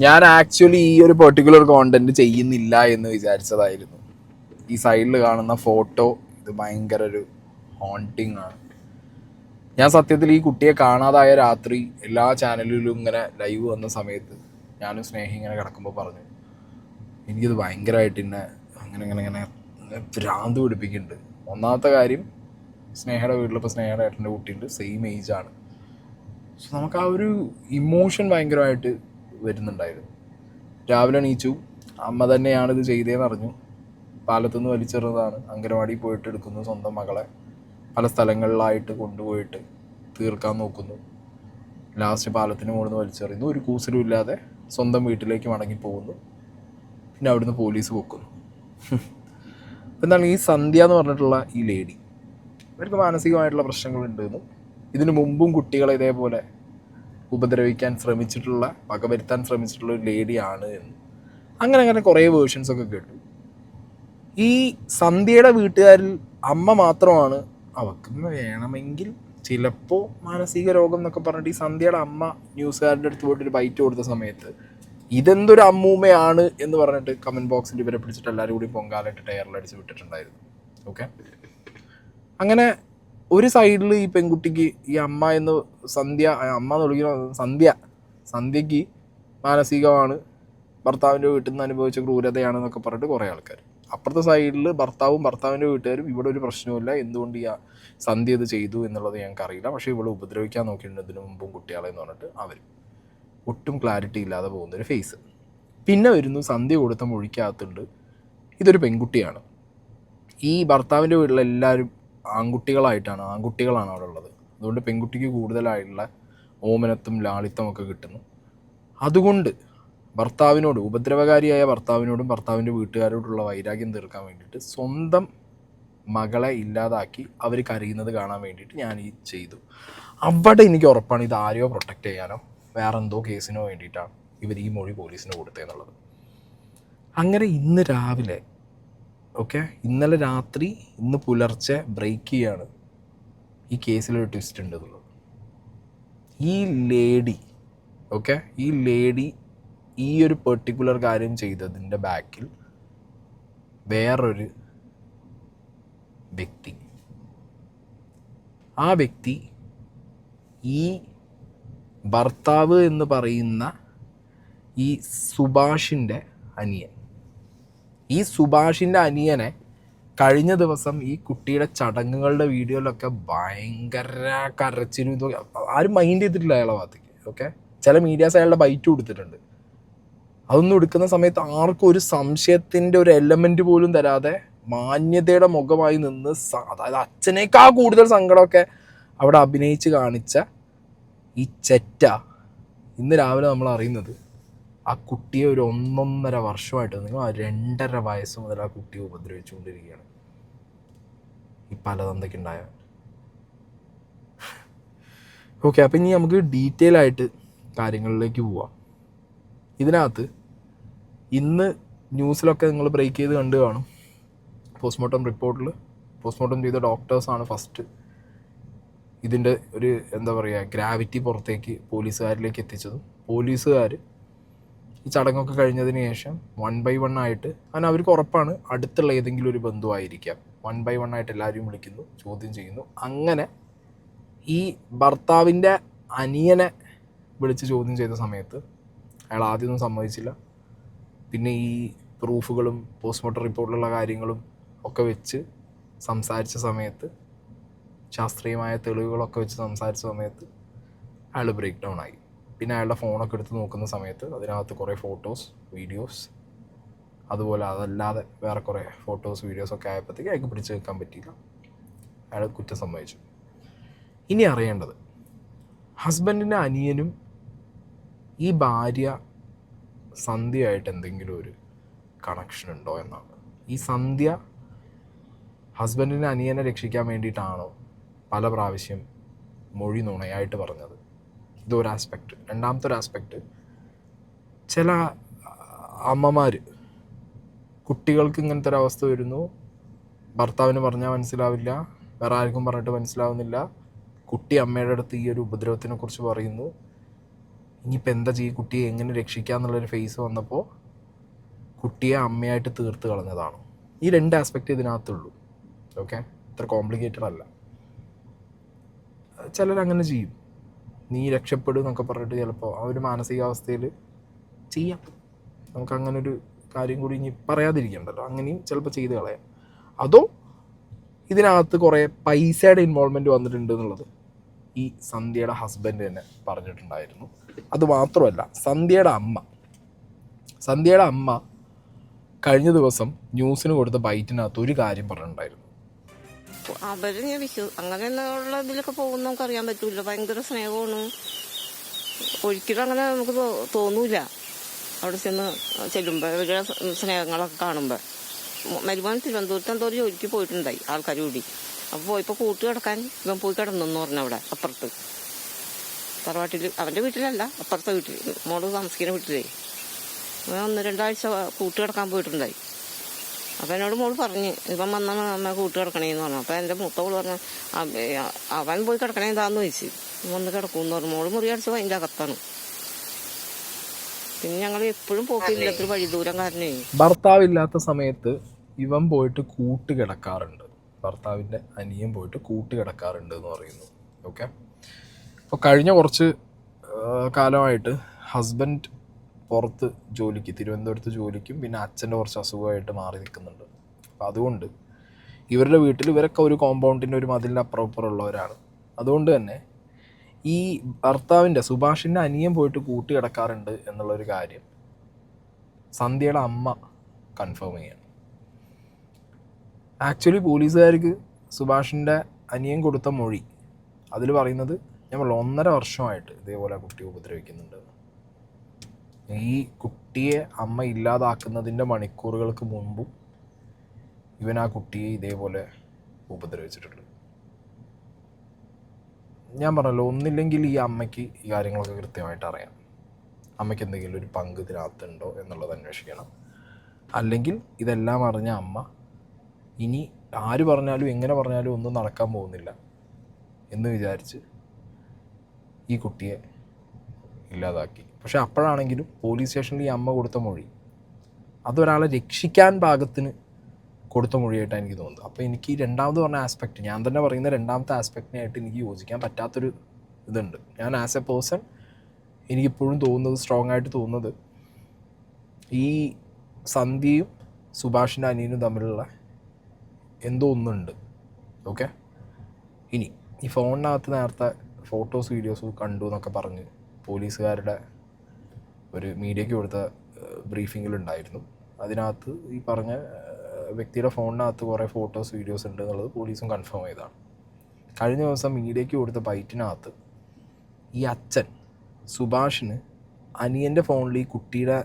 ഞാൻ ആക്ച്വലി ഈ ഒരു പെർട്ടിക്കുലർ കോണ്ടന്റ് ചെയ്യുന്നില്ല എന്ന് വിചാരിച്ചതായിരുന്നു. ഈ സൈഡിൽ കാണുന്ന ഫോട്ടോ ഇത് ഭയങ്കര ഒരു ഹോണ്ടിങ് ആണ്. ഞാൻ സത്യത്തിൽ ഈ കുട്ടിയെ കാണാതായ രാത്രി എല്ലാ ചാനലിലും ഇങ്ങനെ ലൈവ് വന്ന സമയത്ത് ഞാനും സ്നേഹി ഇങ്ങനെ കിടക്കുമ്പോൾ പറഞ്ഞു, എനിക്കിത് ഭയങ്കരമായിട്ട് ഇന്നെ അങ്ങനെ ഇങ്ങനെ ഇങ്ങനെ ഭ്രാന്ത് പിടിപ്പിക്കുന്നുണ്ട്. ഒന്നാമത്തെ കാര്യം, സ്നേഹയുടെ വീട്ടിലിപ്പോൾ സ്നേഹയുടെ ഏട്ടൻ്റെ കുട്ടിയുണ്ട്, സെയിം ഏജാണ്. സോ നമുക്ക് ആ ഒരു ഇമോഷൻ ഭയങ്കരമായിട്ട് വരുന്നുണ്ടായിരുന്നു. രാവിലെ എണീച്ചു, അമ്മ തന്നെയാണ് ഇത് ചെയ്തതെന്ന് അറിഞ്ഞു. പാലത്തുനിന്ന് വലിച്ചെറിഞ്ഞതാണ്. അംഗനവാടിയിൽ പോയിട്ട് എടുക്കുന്നു, സ്വന്തം മകളെ പല സ്ഥലങ്ങളിലായിട്ട് കൊണ്ടുപോയിട്ട് തീർക്കാൻ നോക്കുന്നു. ലാസ്റ്റ് പാലത്തിന് മുകളിൽ നിന്ന് വലിച്ചെറിയുന്നു. ഒരു കൂസലും ഇല്ലാതെ സ്വന്തം വീട്ടിലേക്ക് മടങ്ങി പോകുന്നു. പിന്നെ അവിടുന്ന് പോലീസ് പൊക്കുന്നു. എന്താണ് ഈ സന്ധ്യ എന്ന് പറഞ്ഞിട്ടുള്ള ഈ ലേഡി, ഇവർക്ക് മാനസികമായിട്ടുള്ള പ്രശ്നങ്ങളുണ്ടെന്നും ഇതിനു മുമ്പും കുട്ടികളെ ഇതേപോലെ ഉപദ്രവിക്കാൻ ശ്രമിച്ചിട്ടുള്ള, വകവരുത്താൻ ശ്രമിച്ചിട്ടുള്ള ഒരു ലേഡിയാണ് എന്ന് അങ്ങനെ കുറേ വേർഷൻസൊക്കെ കേട്ടു. ഈ സന്ധ്യയുടെ വീട്ടുകാരിൽ അമ്മ മാത്രമാണ് അവർക്ക് വേണമെങ്കിൽ ചിലപ്പോൾ മാനസിക രോഗം എന്നൊക്കെ പറഞ്ഞിട്ട് ഈ സന്ധ്യയുടെ അമ്മ ന്യൂസുകാരുടെ അടുത്ത് പോയിട്ടൊരു ബൈറ്റ് കൊടുത്ത സമയത്ത് ഇതെന്തൊരു അമ്മൂമ്മയാണ് എന്ന് പറഞ്ഞിട്ട് കമൻറ്റ് ബോക്സിൽ ഇവരെ പിടിച്ചിട്ട് എല്ലാവരും കൂടി പൊങ്കാലിട്ട് ടയറിലടിച്ച് വിട്ടിട്ടുണ്ടായിരുന്നു. ഓക്കെ, അങ്ങനെ ഒരു സൈഡിൽ ഈ പെൺകുട്ടിക്ക് ഈ അമ്മ എന്ന് സന്ധ്യ, അമ്മ എന്ന് വിളിക്കുന്ന സന്ധ്യയ്ക്ക് മാനസികമാണ്, ഭർത്താവിൻ്റെ വീട്ടിൽ നിന്ന് അനുഭവിച്ച ക്രൂരതയാണെന്നൊക്കെ പറഞ്ഞിട്ട് കുറേ ആൾക്കാർ. അപ്പുറത്തെ സൈഡിൽ ഭർത്താവിൻ്റെ വീട്ടുകാരും ഇവിടെ ഒരു പ്രശ്നവുമില്ല, എന്തുകൊണ്ട് ഈ സന്ധ്യ ഇത് ചെയ്തു എന്നുള്ളത് ഞങ്ങൾക്കറിയില്ല, പക്ഷേ ഇവിടെ ഉപദ്രവിക്കാൻ നോക്കിയിട്ടുണ്ട് ഇതിനു മുമ്പും കുട്ടികളെ എന്ന് പറഞ്ഞിട്ട് അവർ ഒട്ടും ക്ലാരിറ്റി ഇല്ലാതെ പോകുന്നൊരു ഫേസ്. പിന്നെ വരുന്നു സന്ധ്യ കൊടുത്ത മൊഴിക്കകത്തുണ്ട് ഇതൊരു പെൺകുട്ടിയാണ്. ഈ ഭർത്താവിൻ്റെ വീട്ടിലെല്ലാവരും ആൺകുട്ടികളാണ് അവിടെ ഉള്ളത്. അതുകൊണ്ട് പെൺകുട്ടിക്ക് കൂടുതലായിട്ടുള്ള ഓമനത്തും ലാളിത്തം ഒക്കെ കിട്ടുന്നു. അതുകൊണ്ട് ഭർത്താവിനോട്, ഉപദ്രവകാരിയായ ഭർത്താവിനോടും ഭർത്താവിൻ്റെ വീട്ടുകാരോടുള്ള വൈരാഗ്യം തീർക്കാൻ വേണ്ടിയിട്ട് സ്വന്തം മകളെ ഇല്ലാതാക്കി അവർ കരയുന്നത് കാണാൻ വേണ്ടിയിട്ട് ഞാൻ ഈ ചെയ്തു. അവിടെ എനിക്ക് ഉറപ്പാണ് ഇത് ആരെയോ പ്രൊട്ടക്റ്റ് ചെയ്യാനോ വേറെ എന്തോ കേസിനോ വേണ്ടിയിട്ടാണ് ഇവർ ഈ മൊഴി പോലീസിന് കൊടുത്തതെന്നുള്ളത്. അങ്ങനെ ഇന്ന് രാവിലെ, ഓക്കെ, ഇന്നലെ രാത്രി ഇന്ന് പുലർച്ചെ ബ്രേക്ക് ചെയ്യാണ് ഈ കേസിലൊരു ട്വിസ്റ്റ് ഉണ്ട് എന്നുള്ളത്. ഈ ലേഡി, ഓക്കെ, ഈ ലേഡി ഈ ഒരു പെർട്ടിക്കുലർ കാര്യം ചെയ്തതിൻ്റെ ബാക്കിൽ വേറൊരു വ്യക്തി, ആ വ്യക്തി ഈ ഭർത്താവ് എന്ന് പറയുന്ന ഈ സുഭാഷിൻ്റെ അനിയൻ. ഈ സുഭാഷിൻ്റെ അനിയനെ കഴിഞ്ഞ ദിവസം ഈ കുട്ടിയുടെ ചടങ്ങുകളുടെ വീഡിയോയിലൊക്കെ ഭയങ്കര കരച്ചിലും ഇതൊക്കെ ആരും മൈൻഡ് ചെയ്തിട്ടില്ല അയാളെ ഭാഗത്തേക്ക്. ഓക്കെ, ചില മീഡിയാസ് അയാളുടെ ബൈറ്റ് കൊടുത്തിട്ടുണ്ട്. അതൊന്നും എടുക്കുന്ന സമയത്ത് ആർക്കും ഒരു സംശയത്തിൻ്റെ ഒരു എലമെൻറ്റ് പോലും തരാതെ മാന്യതയുടെ മുഖമായി നിന്ന്, അതായത് അച്ഛനേക്കാൾ കൂടുതൽ സങ്കടമൊക്കെ അവിടെ അഭിനയിച്ച് കാണിച്ച ഈ ചെറ്റ ഇന്ന് രാവിലെ നമ്മൾ അറിയുന്നത് ആ കുട്ടിയെ ഒരു 1.5 വർഷമായിട്ട്, നിങ്ങൾ ആ 2.5 വയസ്സ് മുതൽ ആ കുട്ടിയെ ഉപദ്രവിച്ചുകൊണ്ടിരിക്കുകയാണ് ഈ പലതന്തയ്ക്കുണ്ടായ. ഓക്കെ, അപ്പം ഇനി നമുക്ക് ഡീറ്റെയിൽ ആയിട്ട് കാര്യങ്ങളിലേക്ക് പോവാം. ഇതിനകത്ത് ഇന്ന് ന്യൂസിലൊക്കെ നിങ്ങൾ ബ്രേക്ക് ചെയ്ത് കണ്ടു കാണും. പോസ്റ്റ്മോർട്ടം റിപ്പോർട്ടിൽ പോസ്റ്റ്മോർട്ടം ചെയ്ത ഡോക്ടേഴ്സാണ് ഫസ്റ്റ് ഇതിൻ്റെ ഒരു എന്താ പറയുക ഗ്രാവിറ്റി പുറത്തേക്ക് പോലീസുകാരിലേക്ക് എത്തിച്ചതും. പോലീസുകാർ ഈ ചടങ്ങൊക്കെ കഴിഞ്ഞതിന് ശേഷം 1 by 1 ആയിട്ട്, കാരണം അവർക്ക് ഉറപ്പാണ് അടുത്തുള്ള ഏതെങ്കിലും ഒരു ബന്ധുവായിരിക്കാം, 1 by 1 ആയിട്ട് എല്ലാവരും വിളിക്കുന്നു, ചോദ്യം ചെയ്യുന്നു. അങ്ങനെ ഈ ഭർത്താവിൻ്റെ അനിയനെ വിളിച്ച് ചോദ്യം ചെയ്ത സമയത്ത് അയാൾ ആദ്യമൊന്നും സമ്മതിച്ചില്ല. പിന്നെ ഈ പ്രൂഫുകളും പോസ്റ്റ്മോർട്ടം റിപ്പോർട്ടിലുള്ള കാര്യങ്ങളും ഒക്കെ വെച്ച് സംസാരിച്ച സമയത്ത്, ശാസ്ത്രീയമായ തെളിവുകളൊക്കെ വെച്ച് സംസാരിച്ച സമയത്ത് അയാൾ ബ്രേക്ക് ഡൗൺ ആയി. പിന്നെ അയാളുടെ ഫോണൊക്കെ എടുത്ത് നോക്കുന്ന സമയത്ത് അതിനകത്ത് കുറേ ഫോട്ടോസ്, വീഡിയോസ്, അതുപോലെ അതല്ലാതെ വേറെ കുറേ ഫോട്ടോസ്, വീഡിയോസൊക്കെ ആയപ്പോഴത്തേക്ക് അയാൾക്ക് പിടിച്ച് വെക്കാൻ പറ്റിയില്ല. അയാൾ കുറ്റം സമ്മതിച്ചു. ഇനി അറിയേണ്ടത് ഹസ്ബൻഡിൻ്റെ അനിയനും ഈ ഭാര്യ സന്ധ്യയായിട്ട് എന്തെങ്കിലും ഒരു കണക്ഷൻ ഉണ്ടോ എന്നാണ്. ഈ സന്ധ്യ ഹസ്ബൻഡിൻ്റെ അനിയനെ രക്ഷിക്കാൻ വേണ്ടിയിട്ടാണോ പല പ്രാവശ്യം മൊഴി നുണയായിട്ട് പറഞ്ഞത്? ഇതൊരു ആസ്പെക്റ്റ്. രണ്ടാമത്തെ ഒരു ആസ്പെക്റ്റ്, ചില അമ്മമാർ കുട്ടികൾക്ക് ഇങ്ങനത്തെ ഒരു അവസ്ഥ വരുന്നു, ഭർത്താവിന് പറഞ്ഞാൽ മനസ്സിലാവില്ല, വേറെ ആർക്കും പറഞ്ഞിട്ട് മനസ്സിലാവുന്നില്ല, കുട്ടി അമ്മയുടെ അടുത്ത് ഈ ഒരു ഉപദ്രവത്തിനെ കുറിച്ച് പറയുന്നു. ഇനിയിപ്പോൾ എന്താ ചെയ്യും, കുട്ടിയെ എങ്ങനെ രക്ഷിക്കാമെന്നുള്ളൊരു ഫേസ് വന്നപ്പോൾ കുട്ടിയെ അമ്മയായിട്ട് തീർത്ത് കളഞ്ഞതാണ്. ഈ 2 ആസ്പെക്റ്റ് ഇതിനകത്തുള്ളൂ. ഓക്കെ, ഇത്ര കോംപ്ലിക്കേറ്റഡ് അല്ല. ചിലരങ്ങനെ ചെയ്യും, നീ രക്ഷപ്പെടും എന്നൊക്കെ പറഞ്ഞിട്ട് ചിലപ്പോൾ ആ ഒരു മാനസികാവസ്ഥയിൽ ചെയ്യാം. നമുക്കങ്ങനൊരു കാര്യം കൂടി ഇനി പറയാതിരിക്കണ്ടല്ലോ, അങ്ങനെയും ചിലപ്പോൾ ചെയ്ത് കളയാം. അതോ ഇതിനകത്ത് കുറേ പൈസയുടെ ഇൻവോൾവ്മെൻറ്റ് വന്നിട്ടുണ്ട് എന്നുള്ളത് ഈ സന്ധ്യയുടെ ഹസ്ബൻഡ് തന്നെ പറഞ്ഞിട്ടുണ്ടായിരുന്നു. അതുമാത്രമല്ല, സന്ധ്യയുടെ അമ്മ കഴിഞ്ഞ ദിവസം ന്യൂസിന് കൊടുത്ത ബൈറ്റിനകത്ത് ഒരു കാര്യം പറഞ്ഞിട്ടുണ്ടായിരുന്നു. അവര് അങ്ങനെയുള്ള ഇതിലൊക്കെ പോകുന്ന നമുക്ക് അറിയാൻ പറ്റൂല. ഭയങ്കര സ്നേഹമാണ്. ഒരിക്കലും അങ്ങനെ നമുക്ക് തോന്നൂല അവിടെ ചെല്ലുമ്പോൾ ഇവരുടെ സ്നേഹങ്ങളൊക്കെ കാണുമ്പോൾ. മരുമോൻ തിരുവനന്തപുരത്ത് എന്തോ ഒരു ജോലിക്ക് പോയിട്ടുണ്ടായി ആൾക്കാർ കൂടി. അപ്പോൾ പോയപ്പോൾ കൂട്ട് കിടക്കാൻ ഇവൻ പോയി കിടന്നെന്ന് പറഞ്ഞു. അവിടെ അപ്പുറത്ത് തറവാട്ടിൽ, അവൻ്റെ വീട്ടിലല്ല, അപ്പുറത്തെ വീട്ടിൽ, മോള് താമസിക്കുന്ന വീട്ടിലേ. അവൻ 1-2 ആഴ്ച കൂട്ട് കിടക്കാൻ പോയിട്ടുണ്ടായി. അപ്പം എന്നോട് മോള് പറഞ്ഞ് ഇവൻ വന്നാണ് അമ്മ കൂട്ട് കിടക്കണേന്ന് പറഞ്ഞു. അപ്പം എൻ്റെ മൂത്തോള് പറഞ്ഞു അവൻ പോയി കിടക്കണേ എന്താന്ന് ചോദിച്ചു. വന്ന് കിടക്കുമെന്ന് പറഞ്ഞു. മോള് മുറി അടിച്ച് അതിൻ്റെ അകത്താണ്. പിന്നെ ഞങ്ങൾ എപ്പോഴും പോക്കില്ല, ഒത്തിരി വഴി ദൂരം കാരണേ. ഭർത്താവില്ലാത്ത സമയത്ത് ഇവൻ പോയിട്ട് കൂട്ട് കിടക്കാറുണ്ട്, ഭർത്താവിൻ്റെ അനിയൻ പോയിട്ട് കൂട്ട് കിടക്കാറുണ്ട് എന്ന് പറയുന്നു. ഓക്കെ, അപ്പോൾ കഴിഞ്ഞ കുറച്ച് കാലമായിട്ട് ഹസ്ബൻഡ് പുറത്ത് ജോലിക്ക്, തിരുവനന്തപുരത്ത് ജോലിക്കും, പിന്നെ അച്ഛൻ്റെ കുറച്ച് അസുഖമായിട്ട് മാറി നിൽക്കുന്നുണ്ട്. അപ്പോൾ അതുകൊണ്ട് ഇവരുടെ വീട്ടിൽ ഇവരൊക്കെ ഒരു കോമ്പൗണ്ടിൻ്റെ ഒരു മതിലിൻ്റെ അപ്പുറമുള്ളവരാണ്. അതുകൊണ്ട് തന്നെ ഈ ഭർത്താവിൻ്റെ സുഭാഷിൻ്റെ അനിയൻ പോയിട്ട് കൂട്ടി കിടക്കാറുണ്ട് എന്നുള്ളൊരു കാര്യം സന്ധ്യയുടെ അമ്മ കൺഫേം ചെയ്യണം. ആക്ച്വലി പോലീസുകാർക്ക് സുഭാഷിൻ്റെ അനിയൻ കൊടുത്ത മൊഴി അതിൽ പറയുന്നത് ഞങ്ങൾ 1.5 വർഷമായിട്ട് ഇതേപോലെ കുട്ടിയെ ഉപദ്രവിക്കുന്നുണ്ട്. ഈ കുട്ടിയെ അമ്മ ഇല്ലാതാക്കുന്നതിൻ്റെ മണിക്കൂറുകൾക്ക് മുമ്പും ഇവൻ ആ കുട്ടിയെ ഇതേപോലെ ഉപദ്രവിച്ചിട്ടുണ്ട്. ഞാൻ പറഞ്ഞല്ലോ, ഒന്നില്ലെങ്കിൽ ഈ അമ്മയ്ക്ക് ഈ കാര്യങ്ങളൊക്കെ കൃത്യമായിട്ട് അറിയാം, അമ്മയ്ക്ക് എന്തെങ്കിലും ഒരു പങ്ക് ഇതിനകത്തുണ്ടോ എന്നുള്ളത് അന്വേഷിക്കണം. അല്ലെങ്കിൽ ഇതെല്ലാം അറിഞ്ഞ അമ്മ ഇനി ആര് പറഞ്ഞാലും എങ്ങനെ പറഞ്ഞാലും ഒന്നും നടക്കാൻ പോകുന്നില്ല എന്ന് വിചാരിച്ച് ഈ കുട്ടിയെ ഇല്ലാതാക്കി. പക്ഷെ അപ്പോഴാണെങ്കിലും പോലീസ് സ്റ്റേഷനിൽ ഈ അമ്മ കൊടുത്ത മൊഴി അതൊരാളെ രക്ഷിക്കാൻ പാകത്തിന് കൊടുത്ത മൊഴിയായിട്ടാണ് എനിക്ക് തോന്നുന്നത്. അപ്പോൾ എനിക്ക് ഈ രണ്ടാമത് പറഞ്ഞ ആസ്പെക്റ്റ്, ഞാൻ തന്നെ പറയുന്ന രണ്ടാമത്തെ ആസ്പെക്റ്റിനായിട്ട് എനിക്ക് യോജിക്കാൻ പറ്റാത്തൊരു ഇതുണ്ട്. ഞാൻ ആസ് എ പേഴ്സൺ എനിക്കിപ്പോഴും തോന്നുന്നത്, സ്ട്രോങ് ആയിട്ട് തോന്നുന്നത്, ഈ സന്ധ്യയും സുഭാഷിൻ്റെ അനിയനും തമ്മിലുള്ള എന്തോ ഒന്നുണ്ട്. ഓക്കെ, ഇനി ഈ ഫോണിനകത്ത് നേരത്തെ ഫോട്ടോസ് വീഡിയോസ് കണ്ടു എന്നൊക്കെ പറഞ്ഞ് പോലീസുകാരുടെ ഒരു മീഡിയയ്ക്ക് കൊടുത്ത ബ്രീഫിങ്ങിലുണ്ടായിരുന്നു. അതിനകത്ത് ഈ പറഞ്ഞ വ്യക്തിയുടെ ഫോണിനകത്ത് കുറേ ഫോട്ടോസ് വീഡിയോസ് ഉണ്ട് എന്നുള്ളത് പോലീസും കൺഫേം ചെയ്തതാണ്. കഴിഞ്ഞ ദിവസം മീഡിയയ്ക്ക് കൊടുത്ത ബൈറ്റിനകത്ത് ഈ അച്ഛൻ സുഭാഷിന് അനിയൻ്റെ ഫോണിൽ ഈ കുട്ടിയുടെ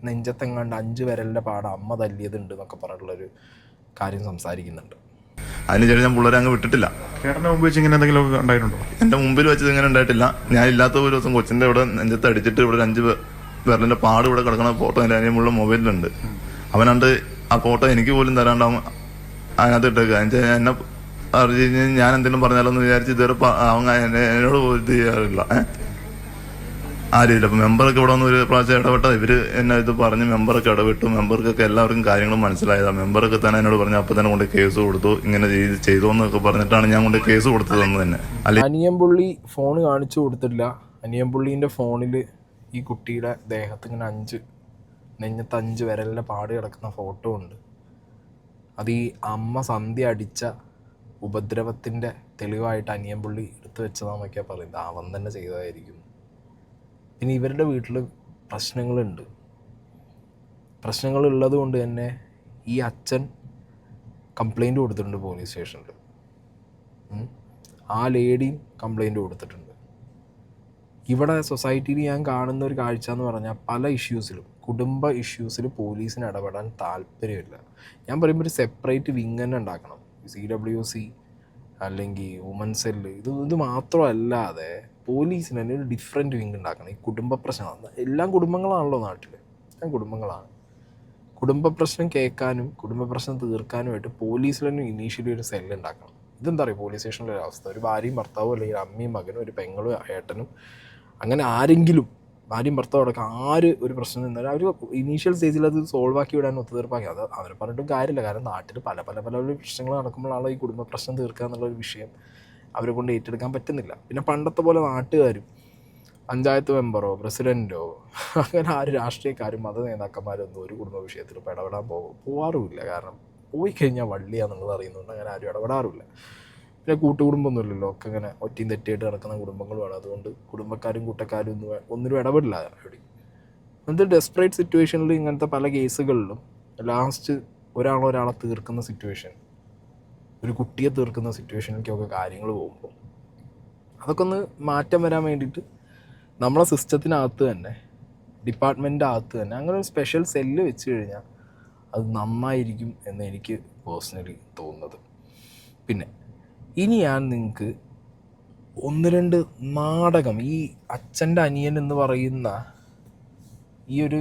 നെഞ്ചത്തെങ്ങാണ്ട് 5 വിരലിൻ്റെ പാട് അമ്മ തല്ലിയതുണ്ട് എന്നൊക്കെ പറഞ്ഞിട്ടുള്ളൊരു കാര്യം സംസാരിക്കുന്നുണ്ട്. അതിനുശേഷം ഞാൻ പിള്ളേരെ അങ്ങ് വിട്ടിട്ടില്ല. ചേട്ടൻ്റെ മുമ്പ് വെച്ച് ഇങ്ങനെ എന്തെങ്കിലും ഉണ്ടായിട്ടുണ്ടോ? എൻ്റെ മുമ്പിൽ വെച്ചത് ഇങ്ങനെ ഉണ്ടായിട്ടില്ല. ഞാൻ ഇല്ലാത്ത ഒരു ദിവസം കൊച്ചിൻ്റെ ഇവിടെ നെഞ്ചത്ത് അടിച്ചിട്ട് ഇവിടെ 5 വിരലിൻ്റെ പാട് ഇവിടെ കിടക്കുന്ന ഫോട്ടോ എൻ്റെ അനിയമുള്ള മൊബൈലിലുണ്ട്. അവനണ്ട് ആ ഫോട്ടോ എനിക്ക് പോലും തരാണ്ടാവും അതിനകത്ത് ഇട്ടേക്കുക. എന്നെ അറിഞ്ഞ് ഞാൻ എന്തെങ്കിലും പറഞ്ഞാലോന്ന് വിചാരിച്ച് ഇതുവരെ അവൻ എന്നോട് ഇത് ചെയ്യാറില്ല. ആ രീതിയിൽ അപ്പം മെമ്പറൊക്കെ ഇവിടെ വന്ന് ഒരു പ്രാവശ്യം ഇടപെട്ട ഇവര് എന്നെ ഇത് പറഞ്ഞ് മെമ്പറൊക്കെ ഇടപെട്ടു. മെമ്പർക്കൊക്കെ എല്ലാവർക്കും കാര്യങ്ങളും മനസ്സിലായതാണ്. മെമ്പറൊക്കെ തന്നെ എന്നോട് പറഞ്ഞു, അപ്പം തന്നെ കൊണ്ട് കേസ് കൊടുത്തു, ഇങ്ങനെ ചെയ്തു എന്നൊക്കെ പറഞ്ഞിട്ടാണ് ഞാൻ കൊണ്ട് കേസ് കൊടുത്തതെന്ന് തന്നെ. അനിയൻപുള്ളി ഫോൺ കാണിച്ചു കൊടുത്തില്ല. അനിയൻപുള്ളീൻ്റെ ഫോണിൽ ഈ കുട്ടിയുടെ ദേഹത്ത് ഇങ്ങനെ 5 നെഞ്ഞത്ത് 5 വിരലിൻ്റെ പാട് കിടക്കുന്ന ഫോട്ടോ ഉണ്ട്. അത് ഈ അമ്മ സന്ധ്യ അടിച്ച ഉപദ്രവത്തിൻ്റെ തെളിവായിട്ട് അനിയൻപുള്ളി എടുത്തു വെച്ചതാണെന്നൊക്കെയാണ് പറയുന്നത്. അവൻ തന്നെ ചെയ്തതായിരിക്കും. പിന്നെ ഇവരുടെ വീട്ടിൽ പ്രശ്നങ്ങളുള്ളത് കൊണ്ട് തന്നെ ഈ അച്ഛൻ കംപ്ലൈൻറ്റ് കൊടുത്തിട്ടുണ്ട് പോലീസ് സ്റ്റേഷനിൽ. ആ ലേഡിയും കംപ്ലൈൻറ്റ് കൊടുത്തിട്ടുണ്ട്. ഇവിടെ സൊസൈറ്റിയിൽ ഞാൻ കാണുന്ന ഒരു കാഴ്ച എന്ന് പറഞ്ഞാൽ പല ഇഷ്യൂസിലും, കുടുംബ ഇഷ്യൂസിൽ പോലീസിന് ഇടപെടാൻ താല്പര്യമില്ല. ഞാൻ പറയുമ്പോൾ ഒരു സെപ്പറേറ്റ് വിങ് തന്നെ ഉണ്ടാക്കണം. CWC അല്ലെങ്കിൽ വുമൻ സെല്ല്, ഇത് മാത്രമല്ലാതെ പോലീസിന് തന്നെ ഒരു ഡിഫറെൻറ്റ് വിങ് ഉണ്ടാക്കണം. ഈ കുടുംബ പ്രശ്നം, എല്ലാം കുടുംബങ്ങളാണല്ലോ നാട്ടിൽ, എല്ലാം കുടുംബങ്ങളാണ്. കുടുംബ പ്രശ്നം കേൾക്കാനും കുടുംബ പ്രശ്നം തീർക്കാനുമായിട്ട് പോലീസിൽ തന്നെ ഇനീഷ്യലി ഒരു സെല്ല് ഉണ്ടാക്കണം. ഇതെന്താ പറയുക, പോലീസ് സ്റ്റേഷനിലെ ഒരു അവസ്ഥ, ഒരു ഭാര്യയും ഭർത്താവും അല്ലെങ്കിൽ അമ്മയും മകനും ഒരു പെങ്ങളും ഏട്ടനും അങ്ങനെ ആരെങ്കിലും ഭാര്യയും ഭർത്താവും അടക്കം ആര് ഒരു പ്രശ്നം നിന്നാലും അവർ ഇനീഷ്യൽ സ്റ്റേജിൽ അത് സോൾവ് ആക്കി വിടാൻ ഒത്തുതീർപ്പാക്കി. അത് അവരെ പറഞ്ഞിട്ടും കാര്യമില്ല. കാരണം നാട്ടിൽ പല പല പല പ്രശ്നങ്ങൾ നടക്കുമ്പോഴാണല്ലോ ഈ കുടുംബ പ്രശ്നം തീർക്കുക എന്നുള്ളൊരു വിഷയം അവരെ കൊണ്ട് ഏറ്റെടുക്കാൻ പറ്റുന്നില്ല. പിന്നെ പണ്ടത്തെ പോലെ നാട്ടുകാരും പഞ്ചായത്ത് മെമ്പറോ പ്രസിഡൻറ്റോ അങ്ങനെ ആര് രാഷ്ട്രീയക്കാരും മത നേതാക്കന്മാരൊന്നും ഒരു കുടുംബ വിഷയത്തിൽ ഇപ്പോൾ ഇടപെടാൻ പോവാറുമില്ല. കാരണം പോയി കഴിഞ്ഞാൽ വള്ളിയാന്നുള്ളത് അറിയുന്നുണ്ട്, അങ്ങനെ ആരും ഇടപെടാറില്ല. പിന്നെ കൂട്ടുകുടുംബമൊന്നുമില്ലല്ലോ, ഒക്കെ ഇങ്ങനെ ഒറ്റയും തെറ്റിയായിട്ട് നടക്കുന്ന കുടുംബങ്ങളുമാണ്. അതുകൊണ്ട് കുടുംബക്കാരും കൂട്ടക്കാരും ഒന്നിനും ഇടപെടില്ല എവിടെ. അങ്ങനത്തെ ഡെസ്പറേറ്റ് സിറ്റുവേഷനിൽ ഇങ്ങനത്തെ പല കേസുകളിലും ലാസ്റ്റ് ഒരാളെ തീർക്കുന്ന സിറ്റുവേഷൻ, ഒരു കുട്ടിയെ തീർക്കുന്ന സിറ്റുവേഷനിലേക്കൊക്കെ കാര്യങ്ങൾ പോകുമ്പോൾ അതൊക്കെ ഒന്ന് മാറ്റം വരാൻ വേണ്ടിയിട്ട് നമ്മളെ സിസ്റ്റത്തിനകത്ത് തന്നെ ഡിപ്പാർട്ട്മെൻറ്റിൻ്റെ അകത്ത് തന്നെ അങ്ങനെ ഒരു സ്പെഷ്യൽ സെല്ല് വെച്ച് കഴിഞ്ഞാൽ അത് നന്നായിരിക്കും എന്ന് എനിക്ക് പേഴ്സണലി തോന്നുന്നത്. പിന്നെ ഇനി ഞാൻ നിങ്ങൾക്ക് 1-2 നാടകം, ഈ അച്ഛൻ്റെ അനിയൻ എന്ന് പറയുന്ന ഈ ഒരു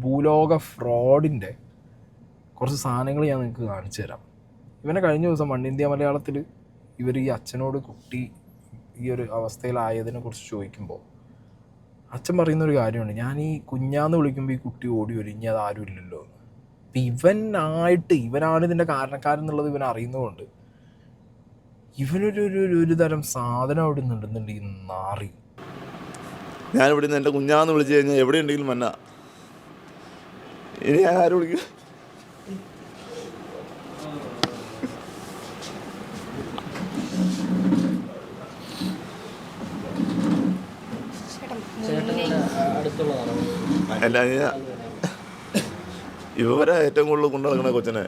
ഭൂലോക ഫ്രോഡിൻ്റെ കുറച്ച് സാധനങ്ങൾ ഞാൻ നിങ്ങൾക്ക് കാണിച്ചു തരാം. ഇവനെ കഴിഞ്ഞ ദിവസം വൺ ഇന്ത്യ മലയാളത്തിൽ ഇവർ ഈ അച്ഛനോട് കുട്ടി ഈ ഒരു അവസ്ഥയിലായതിനെ കുറിച്ച് ചോദിക്കുമ്പോൾ അച്ഛൻ പറയുന്നൊരു കാര്യമുണ്ട്, ഞാൻ ഈ കുഞ്ഞാന്ന് വിളിക്കുമ്പോൾ ഈ കുട്ടി ഓടി വരും, ഇനി അത് ആരും ഇല്ലല്ലോ. അപ്പം ഇവനാണ് ഇതിൻ്റെ കാരണക്കാരെന്നുള്ളത് ഇവൻ അറിയുന്നതുകൊണ്ട് ഇവനൊരു തരം സാധനം അവിടെ നിന്നുണ്ടെന്നുണ്ട് ഈ നാറി. ഞാനിവിടെ നിന്ന് എൻ്റെ കുഞ്ഞാന്ന് വിളിച്ചു കഴിഞ്ഞാൽ എവിടെ ഉണ്ടെങ്കിലും മന്ന. ഇനി ഞാൻ ആരും വിളിക്കും. അല്ല, ഇവരെ ഏറ്റവും കൂടുതൽ കൊണ്ടു നടക്കണ കൊച്ചനെ.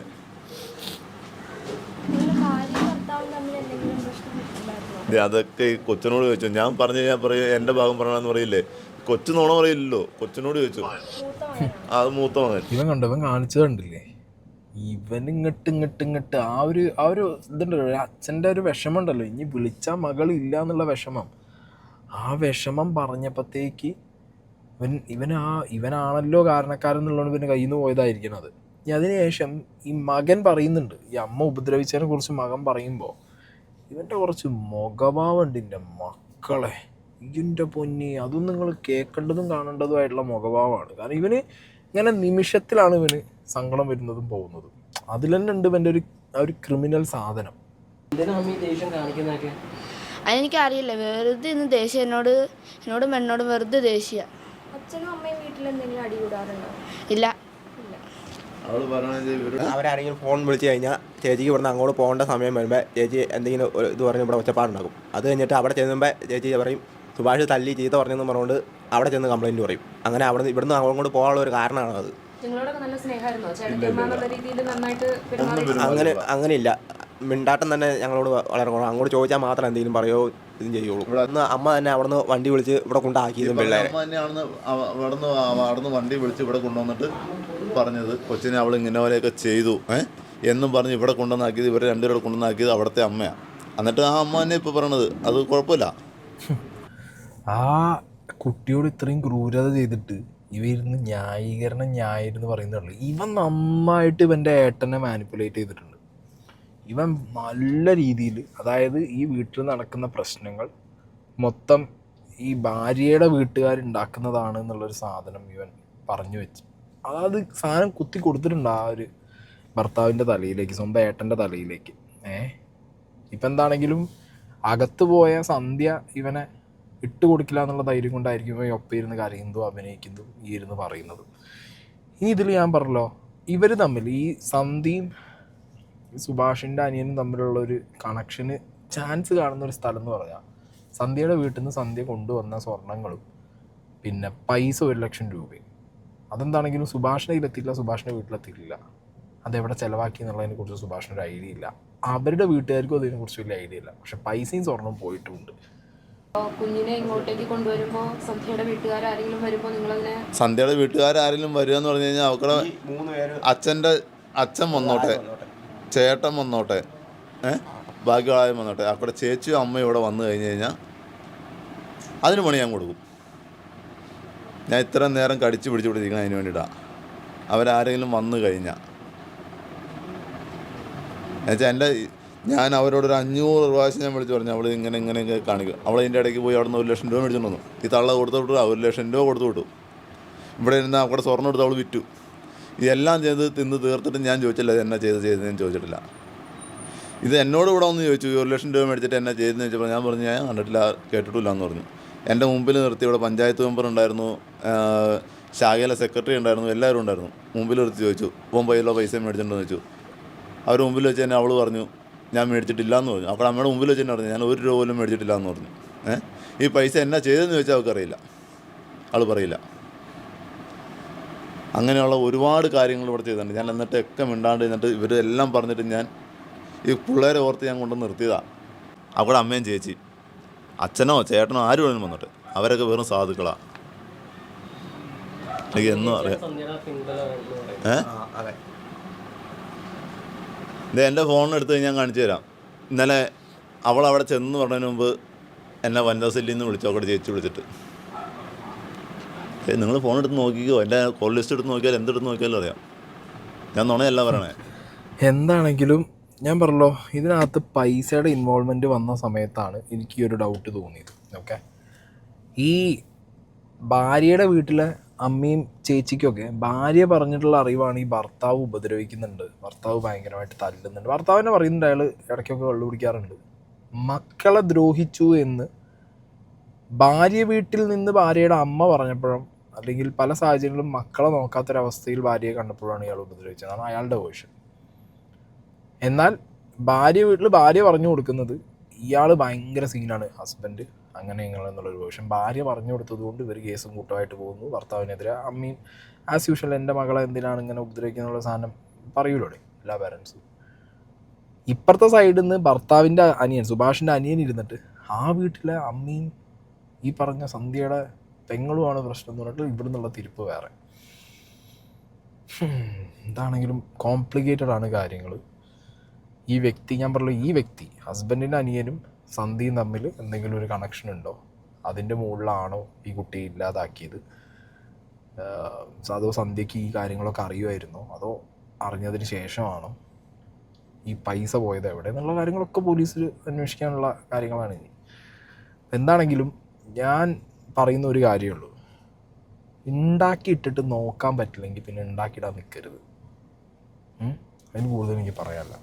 അതൊക്കെ ഈ കൊച്ചിനോട് ചോദിച്ചു. ഞാൻ പറഞ്ഞു കഴിഞ്ഞാൽ പറയും എൻ്റെ ഭാഗം പറയണമെന്ന് പറയില്ലേ. കൊച്ചു നോണ പറയില്ലല്ലോ, കൊച്ചിനോട് ചോദിച്ചു. അത് മൂത്ത മകൻ. ഇവൻ കാണിച്ചത് കണ്ടില്ലേ, ഇവൻ ഇങ്ങോട്ട് ആ ഒരു ഇതുണ്ടല്ലോ, അച്ഛൻ്റെ ഒരു വിഷമം ഉണ്ടല്ലോ, ഇനി വിളിച്ചാൽ മകളില്ല എന്നുള്ള വിഷമം. ആ വിഷമം പറഞ്ഞപ്പോഴത്തേക്ക് ഇവനാണല്ലോ കാരണക്കാരെന്നുള്ളതാണ് ഇവൻ്റെ കയ്യിൽ നിന്ന് പോയതായിരിക്കണത്. ഇനി അതിനുശേഷം ഈ മകൻ പറയുന്നുണ്ട്, ഈ അമ്മ ഉപദ്രവിച്ചതിനെ കുറിച്ച് മകൻ പറയുമ്പോൾ ഇവൻ്റെ കുറച്ച് മുഖഭാവമുണ്ട്. എൻ്റെ മക്കളെ, ഇതിൻ്റെ പൊന്നി, അതും നിങ്ങൾ കേൾക്കേണ്ടതും കാണേണ്ടതുമായിട്ടുള്ള മുഖഭാവമാണ്. കാരണം ഇവന് ഇങ്ങനെ നിമിഷത്തിലാണ് ഇവന് സങ്കടം വരുന്നതും പോകുന്നതും. അതിൽ തന്നെ ഉണ്ട് ഇവൻ്റെ ഒരു ക്രിമിനൽ സാധനം. അതെനിക്കറിയില്ല, വെറുതെ ഇന്ന് ദേഷ്യം എന്നോടും വെറുതെ ദേഷ്യ. അച്ഛനും അമ്മയും വീട്ടിൽ എന്തെങ്കിലും അടി കൂടാറുണ്ടോ? ഇല്ല. അവരാരെങ്കിലും ഫോൺ വിളിച്ച് കഴിഞ്ഞാൽ ചേച്ചിക്ക് ഇവിടുന്ന് അങ്ങോട്ട് പോകേണ്ട സമയം വരുമ്പോൾ ചേച്ചി എന്തെങ്കിലും ഇത് പറഞ്ഞ് ഇവിടെ ഒച്ചപ്പാടുണ്ടാക്കും. അത് കഴിഞ്ഞിട്ട് അവിടെ ചെല്ലുമ്പോൾ ചേച്ചി പറയും സുഭാഷ് തല്ലി ചീത്ത പറഞ്ഞെന്ന് പറഞ്ഞുകൊണ്ട് അവിടെ ചെന്ന് കംപ്ലയിൻറ്റ് പറയും. അങ്ങനെ ഇവിടുന്ന് അങ്ങോട്ട് പോകാനുള്ള ഒരു കാരണമാണ് അത്. അങ്ങനെയില്ല, മിണ്ടാട്ടം തന്നെ ഞങ്ങളോട് വളരെ കുറവ്. അങ്ങോട്ട് ചോദിച്ചാൽ മാത്രം എന്തെങ്കിലും പറയുമോ ഇതും ചെയ്യുള്ളൂ. ഇവിടെ നിന്ന് അമ്മ തന്നെ അവിടുന്ന് വണ്ടി വിളിച്ച് ഇവിടെ കൊണ്ടാക്കിയതും പിള്ളേരെ അവിടുന്ന് വണ്ടി വിളിച്ച് ഇവിടെ കൊണ്ടുവന്നിട്ട് പറഞ്ഞത് കൊച്ചിനെ അവൾ ഇങ്ങനെ പോലെയൊക്കെ ചെയ്തു എന്നും പറഞ്ഞ് ഇവിടെ കൊണ്ടുവന്നാക്കിയത്, ഇവരെ രണ്ടുപേരോട് കൊണ്ടുവന്നാക്കിയത് അവിടുത്തെ അമ്മയാണ്. എന്നിട്ട് ആ അമ്മ തന്നെ ഇപ്പോൾ പറയണത് അത് കുഴപ്പമില്ല. ആ കുട്ടിയോട് ഇത്രയും ക്രൂരത ചെയ്തിട്ട് ഇവരുന്ന് ന്യായീകരണം പറയുന്നുള്ളൂ. ഇവൻ നന്നായിട്ട് ഇവൻ്റെ ഏട്ടനെ മാനിപ്പുലേറ്റ് ചെയ്തിട്ടുണ്ട്. ഇവൻ നല്ല രീതിയിൽ, അതായത് ഈ വീട്ടിൽ നടക്കുന്ന പ്രശ്നങ്ങൾ മൊത്തം ഈ ഭാര്യയുടെ വീട്ടുകാരുണ്ടാക്കുന്നതാണ് എന്നുള്ളൊരു സാധനം ഇവൻ പറഞ്ഞു വെച്ച്, അതായത് സാധനം കുത്തി കൊടുത്തിട്ടുണ്ട് ആ ഒരു ഭർത്താവിൻ്റെ തലയിലേക്ക്, സ്വന്തം ഏട്ടൻ്റെ തലയിലേക്ക്. ഇപ്പം എന്താണെങ്കിലും അകത്ത് പോയ സന്ധ്യ ഇവനെ ഇട്ട് കൊടുക്കില്ല എന്നുള്ള ധൈര്യം കൊണ്ടായിരിക്കും ഇവൻ ഒപ്പം ഇരുന്ന് കരയുന്നതും അഭിനയിക്കുന്നതും ഈ ഇരുന്ന് പറയുന്നതും. ഇനി ഇതിൽ ഞാൻ പറഞ്ഞല്ലോ, ഇവർ തമ്മിൽ ഈ സന്ധ്യയും സുഭാഷിൻ്റെ അനിയനും തമ്മിലുള്ളൊരു കണക്ഷന് ചാൻസ് കാണുന്ന ഒരു സ്ഥലം എന്ന് പറഞ്ഞാൽ സന്ധ്യയുടെ വീട്ടിൽ നിന്ന് സന്ധ്യ കൊണ്ടുവന്ന സ്വർണ്ണങ്ങളും പിന്നെ പൈസ 1,00,000 രൂപയും. അതെന്താണെങ്കിലും സുഭാഷിൻ്റെ കയ്യിലെത്തിയില്ല, സുഭാഷിൻ്റെ വീട്ടിലെത്തിയില്ല. അതെവിടെ ചിലവാക്കി എന്നുള്ളതിനെ കുറിച്ച് സുഭാഷിനൊരു ഐഡിയ ഇല്ല. അവരുടെ വീട്ടുകാർക്കും അതിനെക്കുറിച്ച് വലിയ ഐഡിയ ഇല്ല. പക്ഷെ പൈസയും സ്വർണ്ണവും പോയിട്ടുമുണ്ട്. കുഞ്ഞിനെ ഇങ്ങോട്ടേക്ക് കൊണ്ടുവരുമ്പോൾ സന്ധ്യയുടെ വീട്ടുകാരെങ്കിലും വരുമ്പോൾ നിങ്ങളതിനെ സന്ധ്യയുടെ വീട്ടുകാരെങ്കിലും വരിക എന്ന് പറഞ്ഞു കഴിഞ്ഞാൽ അവക്കടെ അച്ഛൻ വന്നോട്ടെ, ചേട്ടൻ വന്നോട്ടെ, ബാക്കിയുള്ളവരും വന്നോട്ടെ, അവിടെ ചേച്ചിയും അമ്മയും ഇവിടെ വന്നു കഴിഞ്ഞ് കഴിഞ്ഞാൽ അതിന് പണി ഞാൻ കൊടുക്കും. ഞാൻ ഇത്ര നേരം കടിച്ചു പിടിച്ചിരിക്കണം അതിന് വേണ്ടിയിട്ടാണ്. അവരാരെങ്കിലും വന്നു കഴിഞ്ഞാൽ എന്നുവെച്ചാൽ എൻ്റെ ഞാൻ അവരോടൊരു 500 പ്രാവശ്യം ഞാൻ വിളിച്ച് പറഞ്ഞു അവൾ ഇങ്ങനെയൊക്കെ കാണിക്കും. അവൾ അതിൻ്റെ ഇടയ്ക്ക് പോയി അവിടെ നിന്ന് 1 ലക്ഷം രൂപ മേടിച്ചിട്ട് വന്നു. ഈ തള്ള കൊടുത്തു വിട്ടു, 1 ലക്ഷം രൂപ കൊടുത്തു വിട്ടു. ഇവിടെ ഇരുന്ന് അവിടെ സ്വർണ്ണം എടുത്ത് അവൾ വിറ്റു. ഇതെല്ലാം ചെയ്ത് തിന്ന് തീർത്തിട്ട് ഞാൻ ചോദിച്ചില്ല ഇത് എന്നാ ചെയ്തതെന്ന് ചോദിച്ചിട്ടില്ല. ഇത് എന്നോട് ഇവിടെ ഒന്ന് ചോദിച്ചു 1 ലക്ഷം രൂപ മേടിച്ചിട്ട് എന്നാ ചെയ്തതെന്ന് ചോദിച്ചപ്പോൾ ഞാൻ പറഞ്ഞു ഞാൻ കണ്ടിട്ടില്ല, കേട്ടിട്ടില്ല എന്ന് പറഞ്ഞു. എൻ്റെ മുമ്പിൽ നിർത്തി. ഇവിടെ പഞ്ചായത്ത് മെമ്പർ ഉണ്ടായിരുന്നു, ശാഖയിലെ സെക്രട്ടറി ഉണ്ടായിരുന്നു, എല്ലാവരും ഉണ്ടായിരുന്നു. മുമ്പിൽ നിർത്തി ചോദിച്ചു 9 കിലോ പൈസ മേടിച്ചിട്ടുണ്ടെന്ന് ചോദിച്ചു. അവർ മുമ്പിൽ വെച്ച് തന്നെ അവൾ പറഞ്ഞു ഞാൻ മേടിച്ചിട്ടില്ല എന്ന് പറഞ്ഞു. അപ്പോൾ അമ്മയുടെ മുമ്പിൽ വെച്ച് തന്നെ പറഞ്ഞു ഞാൻ 1 രൂപ പോലും മേടിച്ചിട്ടില്ല എന്ന് പറഞ്ഞു. ഈ പൈസ എന്നാ ചെയ്തതെന്ന് ചോദിച്ചാൽ അവർക്കറിയില്ല, അവൾ പറയില്ല. അങ്ങനെയുള്ള ഒരുപാട് കാര്യങ്ങൾ ഇവിടെ ചെയ്തിട്ടുണ്ട്. ഞാൻ എന്നിട്ടൊക്കെ മിണ്ടാണ്ട് എന്നിട്ട് ഇവരെല്ലാം പറഞ്ഞിട്ട് ഞാൻ ഈ പിള്ളേരെ ഓർത്ത് ഞാൻ കൊണ്ടു നിർത്തിയതാണ്. അവിടെ അമ്മയും ചേച്ചി അച്ഛനോ ചേട്ടനോ ആരും വേണം വന്നിട്ട് അവരൊക്കെ വെറും സാധുക്കളാണ്. എനിക്ക് എന്നും അറിയാം. അതെ. ഇത് എൻ്റെ ഫോണിനെടുത്ത് ഞാൻ കാണിച്ചു തരാം. ഇന്നലെ അവൾ അവിടെ ചെന്ന് പറഞ്ഞതിന് മുമ്പ് എന്നെ വനിതാസെല്ലിൽ നിന്ന് വിളിച്ചു, അവിടെ ചേച്ചി വിളിച്ചിട്ട് നിങ്ങൾ ഫോൺ എടുത്ത് നോക്കിക്കോ, എൻ്റെ കോൾ ലിസ്റ്റ് എടുത്ത് നോക്കിയാൽ എന്തെടുത്ത് നോക്കിയാലും അറിയാം. ഞാൻ നുണയല്ല പറയണേ. എന്താണെങ്കിലും ഞാൻ പറഞ്ഞല്ലോ, ഇതിനകത്ത് പൈസയുടെ ഇൻവോൾവ്മെൻറ്റ് വന്ന സമയത്താണ് എനിക്ക് ഈ ഒരു ഡൗട്ട് തോന്നിയത്. ഓക്കെ, ഈ ഭാര്യയുടെ വീട്ടിലെ അമ്മയും ചേച്ചിക്കൊക്കെ ഭാര്യ പറഞ്ഞിട്ടുള്ള അറിവാണ് ഈ ഭർത്താവ് ഉപദ്രവിക്കുന്നുണ്ട്, ഭർത്താവ് ഭയങ്കരമായിട്ട് തല്ലുന്നുണ്ട്. ഭർത്താവിനെ പറയുന്നുണ്ട് അയാൾ ഇടയ്ക്കൊക്കെ വെള്ളം കുടിക്കാറുണ്ട്. മക്കളെ ദ്രോഹിച്ചു എന്ന് ഭാര്യ വീട്ടിൽ നിന്ന് ഭാര്യയുടെ അമ്മ പറഞ്ഞപ്പോഴും അല്ലെങ്കിൽ പല സാഹചര്യങ്ങളിലും മക്കളെ നോക്കാത്തൊരവസ്ഥയിൽ ഭാര്യയെ കണ്ടപ്പോഴാണ് ഇയാൾ ഉപദ്രവിച്ചത്. അതാണ് അയാളുടെ വേർഷൻ. എന്നാൽ ഭാര്യ വീട്ടിൽ ഭാര്യ പറഞ്ഞു കൊടുക്കുന്നത് ഇയാൾ ഭയങ്കര സീനാണ്, ഹസ്ബൻഡ് അങ്ങനെ എന്നുള്ളൊരു വേർഷൻ. ഭാര്യ പറഞ്ഞു കൊടുത്തത് കൊണ്ട് ഇവർ കേസും കൂട്ടമായിട്ട് പോകുന്നു ഭർത്താവിനെതിരെ. അമ്മയും ആസ് യൂഷ്വൽ എൻ്റെ മകളെ എന്തിനാണ് ഇങ്ങനെ ഉപദ്രവിക്കുന്നുള്ള സാധനം പറയൂലോടെ എല്ലാ പാരൻസും. ഇപ്പുറത്തെ സൈഡിൽ നിന്ന് ഭർത്താവിൻ്റെ അനിയൻ, സുഭാഷിൻ്റെ അനിയൻ ഇരുന്നിട്ട് ആ വീട്ടിലെ അമ്മയും ഈ പറഞ്ഞ സന്ധ്യയുടെ പെങ്ങളുമാണ് പ്രശ്നം എന്ന് പറഞ്ഞിട്ട് ഇവിടെ നിന്നുള്ള തിരിപ്പ് വേറെ. എന്താണെങ്കിലും കോംപ്ലിക്കേറ്റഡ് ആണ് കാര്യങ്ങൾ. ഈ വ്യക്തി, ഞാൻ പറഞ്ഞു, ഈ വ്യക്തി ഹസ്ബൻഡിൻ്റെ അനിയനും സന്ധ്യയും തമ്മിൽ എന്തെങ്കിലും ഒരു കണക്ഷൻ ഉണ്ടോ? അതിൻ്റെ മുകളിലാണോ ഈ കുട്ടിയെ ഇല്ലാതാക്കിയത്? അതോ സന്ധ്യയ്ക്ക് ഈ കാര്യങ്ങളൊക്കെ അറിയുമായിരുന്നോ? അതോ അറിഞ്ഞതിന് ശേഷമാണോ ഈ പൈസ പോയത് എവിടെ എന്നുള്ള കാര്യങ്ങളൊക്കെ പോലീസിൽ അന്വേഷിക്കാനുള്ള കാര്യങ്ങളാണ് ഇനി. എന്താണെങ്കിലും ഞാൻ പറയുന്ന ഒരു കാര്യമുള്ളൂ, ഉണ്ടാക്കിയിട്ടിട്ട് നോക്കാൻ പറ്റില്ലെങ്കിൽ പിന്നെ ഉണ്ടാക്കിയിടാൻ നിൽക്കരുത്. അതിന് കൂടുതൽ എനിക്ക് പറയാനില്ല.